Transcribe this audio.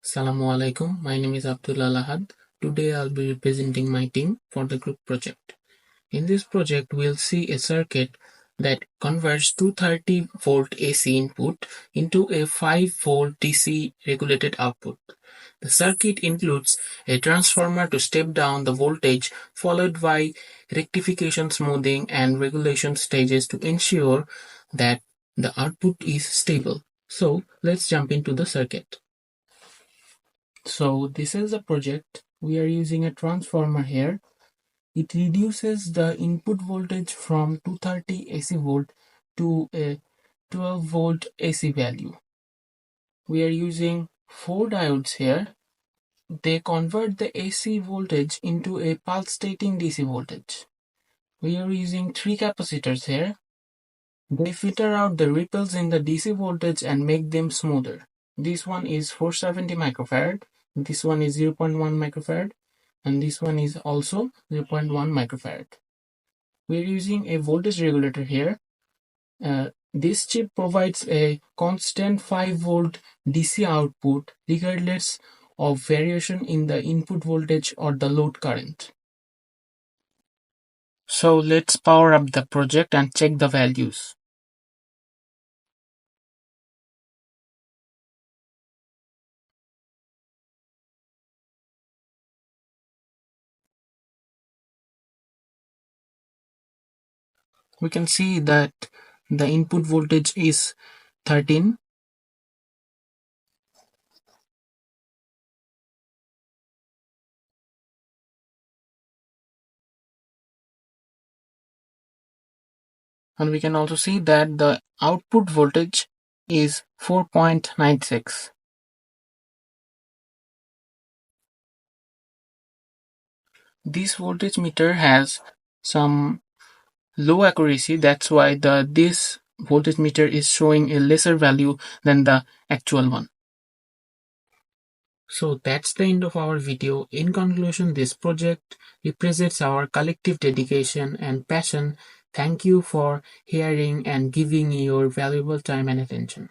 Assalamu alaikum. My name is Abdullah Lahad. Today I'll be representing my team for the group project. In this project, we'll see a circuit that converts 230 volt AC input into a 5 volt DC regulated output. The circuit includes a transformer to step down the voltage, followed by rectification, smoothing, and regulation stages to ensure that the output is stable. So let's jump into the circuit. So this is the project. We are using a transformer here. It reduces the input voltage from 230 AC volt to a 12 volt AC value. We are using 4 diodes here. They convert the AC voltage into a pulsating DC voltage. We are using 3 capacitors here. They filter out the ripples in the DC voltage and make them smoother. This one is 470 microfarad. This one is 0.1 microfarad. And this one is also 0.1 microfarad. We're using a voltage regulator here. This chip provides a constant 5 volt DC output regardless of variation in the input voltage or the load current. So let's power up the project and check the values. We can see that the input voltage is 13. And we can also see that the output voltage is 4.96. This voltage meter has some low accuracy, that's why this voltage meter is showing a lesser value than the actual one. So that's the end of our video. In conclusion, this project represents our collective dedication and passion. Thank you for hearing and giving your valuable time and attention.